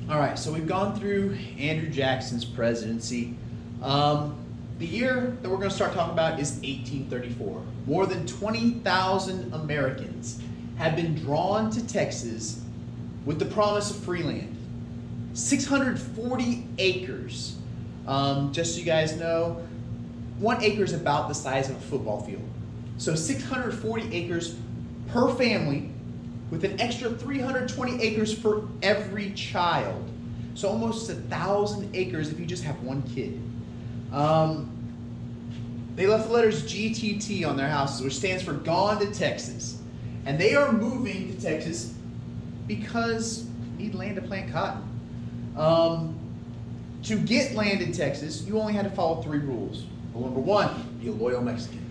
All right, so we've gone through Andrew Jackson's presidency. The year that we're going to start talking about is 1834. More than 20,000 Americans have been drawn to Texas with the promise of free land. 640 acres. Just so you guys know, 1 acre is about the size of a football field. So 640 acres per family, with an extra 320 acres for every child. So almost 1,000 acres if you just have 1 kid. They left the letters GTT on their houses, which stands for Gone to Texas. And they are moving to Texas because they need land to plant cotton. To get land in Texas, you only had to follow 3 rules. Rule number 1, be a loyal Mexican.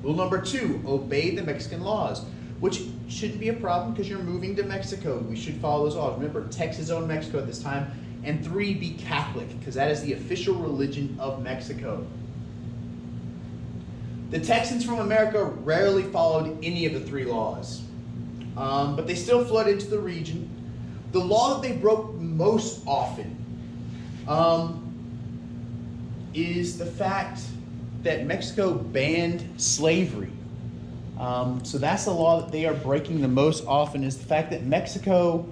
Rule number 2, obey the Mexican laws, which shouldn't be a problem because you're moving to Mexico. We should follow those laws. Remember, Texas owned Mexico at this time. And 3, be Catholic, because that is the official religion of Mexico. The Texans from America rarely followed any of the 3 laws, but they still flooded into the region. The law that they broke most often is the fact that Mexico banned slavery. So that's the law that they are breaking the most often, is the fact that Mexico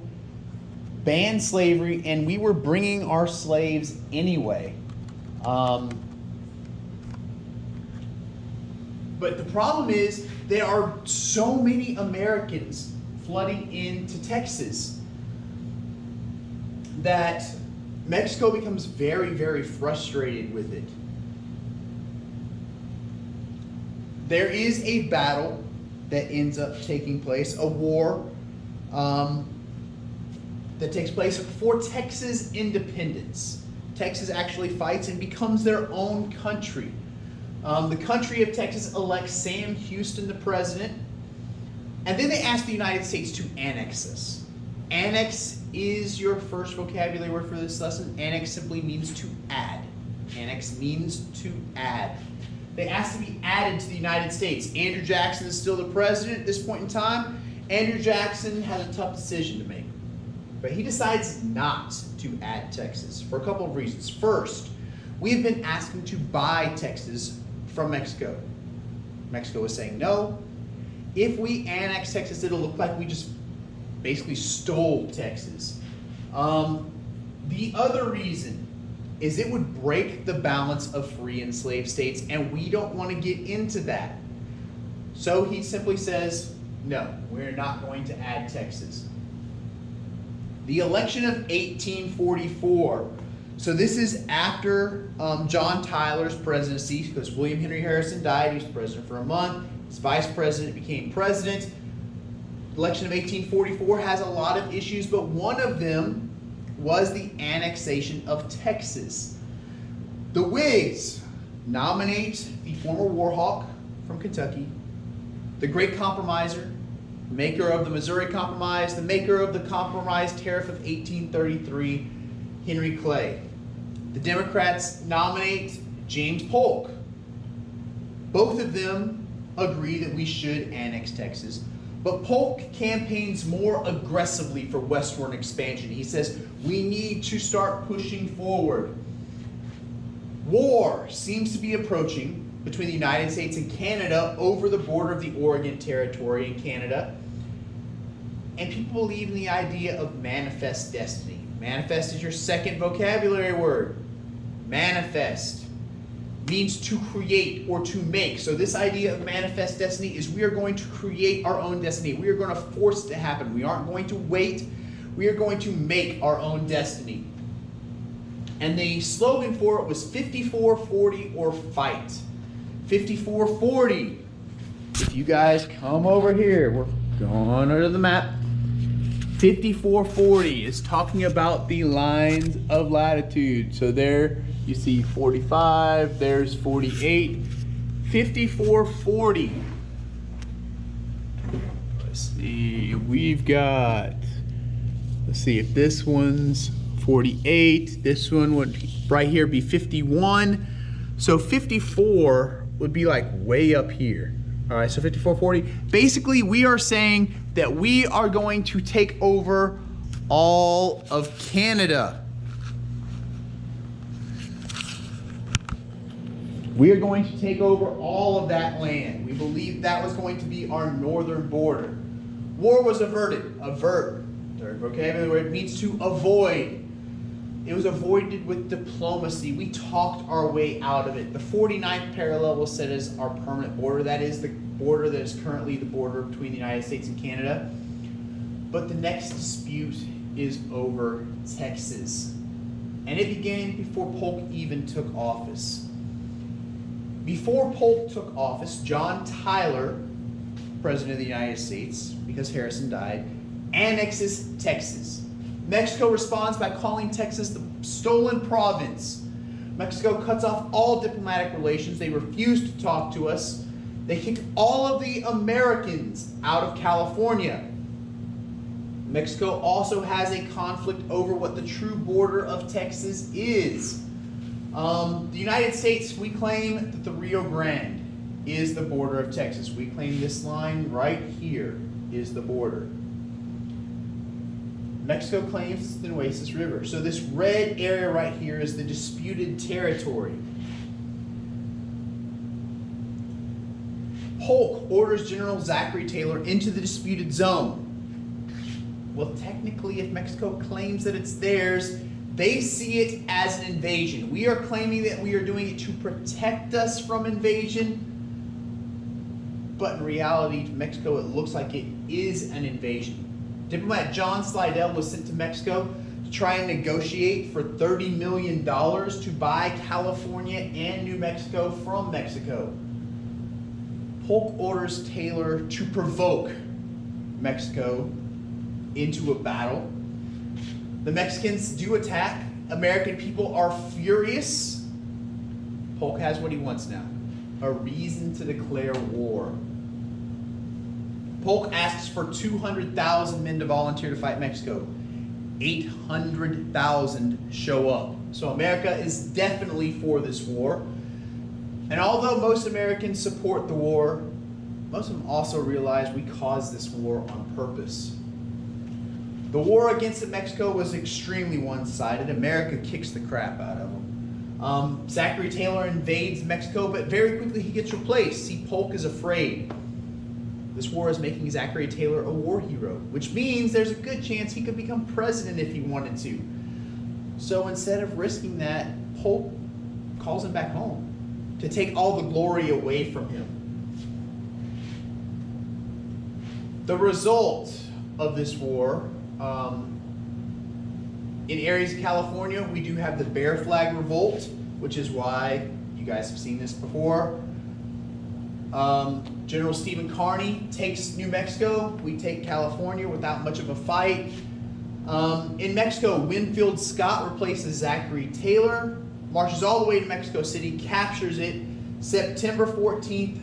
banned slavery and we were bringing our slaves anyway. But the problem is there are so many Americans flooding into Texas that Mexico becomes very, very frustrated with it. There is a battle that ends up taking place, a war that takes place for Texas independence. Texas actually fights and becomes their own country. The country of Texas elects Sam Houston the president, and then they ask the United States to annex us. Annex is your first vocabulary word for this lesson. Annex simply means to add. Annex means to add. They asked to be added to the United States. Andrew Jackson is still the president at this point in time. Andrew Jackson has a tough decision to make. But he decides not to add Texas for a couple of reasons. First, we've been asking to buy Texas from Mexico. Mexico is saying no. If we annex Texas, it'll look like we just basically stole Texas. The other reason is it would break the balance of free and slave states, and we don't want to get into that. So he simply says, no, we're not going to add Texas. The election of 1844. So this is after John Tyler's presidency, because William Henry Harrison died. He was president for a month. His vice president became president. The election of 1844 has a lot of issues, but one of them was the annexation of Texas. The Whigs nominate the former war hawk from Kentucky, the great compromiser, maker of the Missouri Compromise, the maker of the Compromise Tariff of 1833, Henry Clay. The Democrats nominate James Polk. Both of them agree that we should annex Texas, but Polk campaigns more aggressively for westward expansion. He says, we need to start pushing forward. War seems to be approaching between the United States and Canada over the border of the Oregon Territory in Canada. And people believe in the idea of manifest destiny. Manifest is your second vocabulary word. Manifest means to create or to make. So this idea of manifest destiny is we are going to create our own destiny. We are going to force it to happen. We aren't going to wait. We are going to make our own destiny. And the slogan for it was 54-40 or fight. 54-40. If you guys come over here, we're going under the map. 54-40 is talking about the lines of latitude. So there you see 45, there's 48. 54-40. Let's see, we've got, let's see if this one's 48. This one would right here be 51. So 54 would be like way up here. All right, so 54-40. Basically, we are saying that we are going to take over all of Canada. We are going to take over all of that land. We believe that was going to be our northern border. War was averted. Avert. Third vocabulary word means to avoid. It was avoided with diplomacy. We talked our way out of it. The 49th parallel was set as our permanent border. That is the border that is currently the border between the United States and Canada. But the next dispute is over Texas. And it began before Polk even took office. Before Polk took office, John Tyler, President of the United States, because Harrison died, annexes Texas. Mexico responds by calling Texas the stolen province. Mexico cuts off all diplomatic relations. They refuse to talk to us. They kick all of the Americans out of California. Mexico also has a conflict over what the true border of Texas is. The United States, we claim that the Rio Grande is the border of Texas. We claim this line right here is the border. Mexico claims it's the Nueces River. So this red area right here is the disputed territory. Polk orders General Zachary Taylor into the disputed zone. Well, technically, if Mexico claims that it's theirs, they see it as an invasion. We are claiming that we are doing it to protect us from invasion, but in reality, to Mexico, it looks like it is an invasion. Diplomat John Slidell was sent to Mexico to try and negotiate for $30 million to buy California and New Mexico from Mexico. Polk orders Taylor to provoke Mexico into a battle. The Mexicans do attack. American people are furious. Polk has what he wants now, a reason to declare war. Polk asks for 200,000 men to volunteer to fight Mexico. 800,000 show up. So America is definitely for this war. And although most Americans support the war, most of them also realize we caused this war on purpose. The war against Mexico was extremely one-sided. America kicks the crap out of them. Zachary Taylor invades Mexico, but very quickly he gets replaced. See, Polk is afraid. This war is making Zachary Taylor a war hero, which means there's a good chance he could become president if he wanted to. So instead of risking that, Polk calls him back home to take all the glory away from him. The result of this war, in areas of California, we do have the Bear Flag Revolt, which is why you guys have seen this before. General Stephen Kearny takes New Mexico. We take California without much of a fight. In Mexico, Winfield Scott replaces Zachary Taylor, marches all the way to Mexico City, captures it September 14th,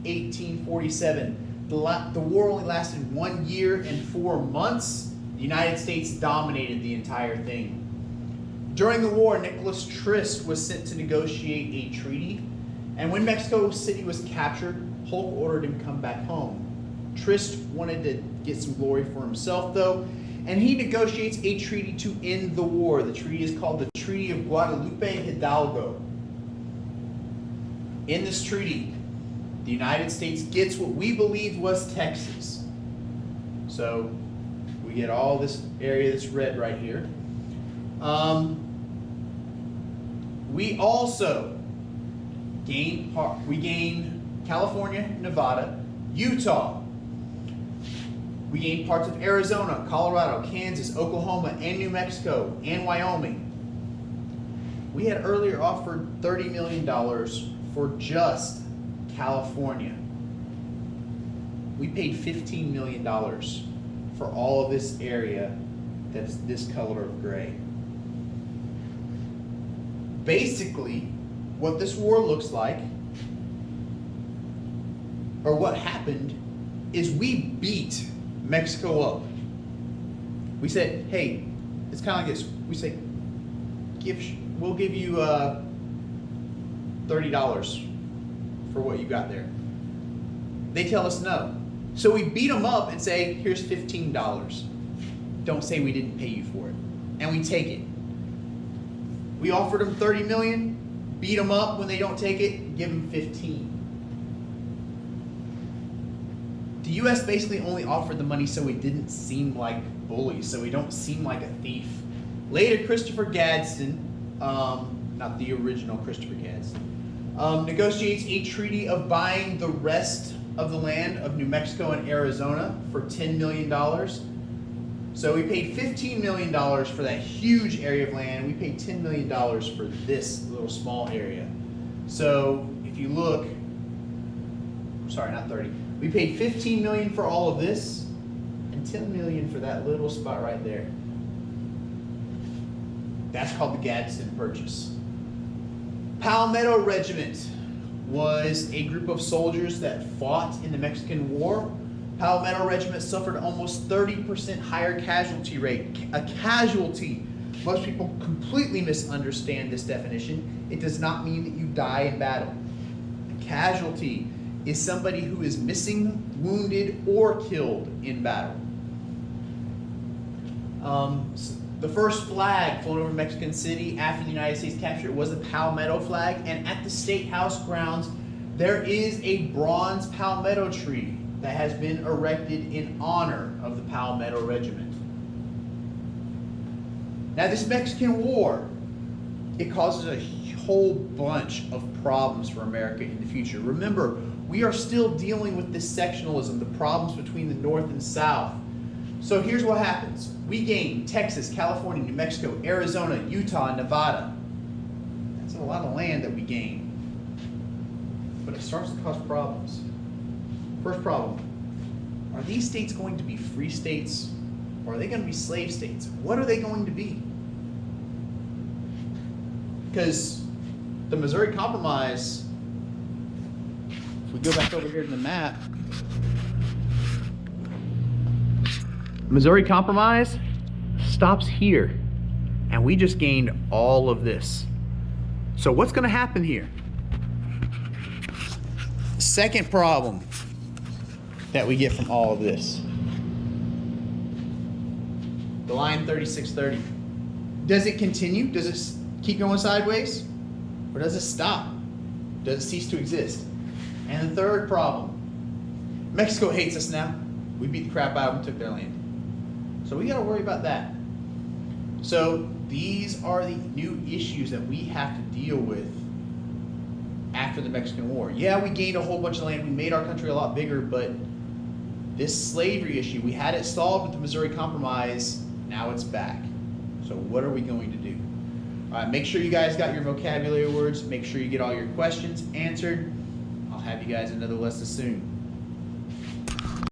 1847. The war only lasted 1 year and 4 months. The United States dominated the entire thing. During the war, Nicholas Trist was sent to negotiate a treaty. And when Mexico City was captured, Polk ordered him to come back home. Trist wanted to get some glory for himself, though, and he negotiates a treaty to end the war. The treaty is called the Treaty of Guadalupe Hidalgo. In this treaty, the United States gets what we believed was Texas. So we get all this area that's red right here. We also gain California, Nevada, Utah. We gained parts of Arizona, Colorado, Kansas, Oklahoma, and New Mexico, and Wyoming. We had earlier offered $30 million for just California. We paid $15 million for all of this area that's this color of gray. Basically, what this war looks like, or what happened, is we beat Mexico up. We said, hey, it's kind of like this. We say, we'll give you $30 for what you got there. They tell us no. So we beat them up and say, here's $15. don't say we didn't pay you for it. And we take it. We offered them 30 million, beat them up when they don't take it, give them 15. The U.S. basically only offered the money so we didn't seem like bullies, so we don't seem like a thief. Later, Christopher Gadsden, not the original Christopher Gadsden, negotiates a treaty of buying the rest of the land of New Mexico and Arizona for $10 million. So we paid $15 million for that huge area of land. We paid $10 million for this little small area. So if you look, sorry, not 30. We paid $15 million for all of this and $10 million for that little spot right there. That's called the Gadsden Purchase. Palmetto Regiment was a group of soldiers that fought in the Mexican War. Palmetto Regiment suffered almost 30% higher casualty rate. A casualty, most people completely misunderstand this definition. It does not mean that you die in battle. A casualty is somebody who is missing, wounded, or killed in battle. The first flag flown over Mexican City after the United States captured it was the Palmetto flag, and at the State House grounds there is a bronze palmetto tree that has been erected in honor of the Palmetto Regiment. Now this Mexican War, it causes a whole bunch of problems for America in the future. Remember, we are still dealing with this sectionalism, the problems between the North and South. So here's what happens. We gain Texas, California, New Mexico, Arizona, Utah, and Nevada. That's a lot of land that we gain. But it starts to cause problems. First problem, are these states going to be free states or are they going to be slave states? What are they going to be? Because the Missouri Compromise, if we go back over here to the map, Missouri Compromise stops here, and we just gained all of this. So what's going to happen here? Second problem that we get from all of this. The line 3630. Does it continue? Does it keep going sideways? Or does it stop? Does it cease to exist? And the third problem. Mexico hates us now. We beat the crap out of them, took their land. So we got to worry about that. So these are the new issues that we have to deal with after the Mexican War. Yeah, we gained a whole bunch of land. We made our country a lot bigger, but this slavery issue, we had it solved with the Missouri Compromise. Now it's back. So what are we going to do? All right, make sure you guys got your vocabulary words. Make sure you get all your questions answered. I'll have you guys another lesson soon.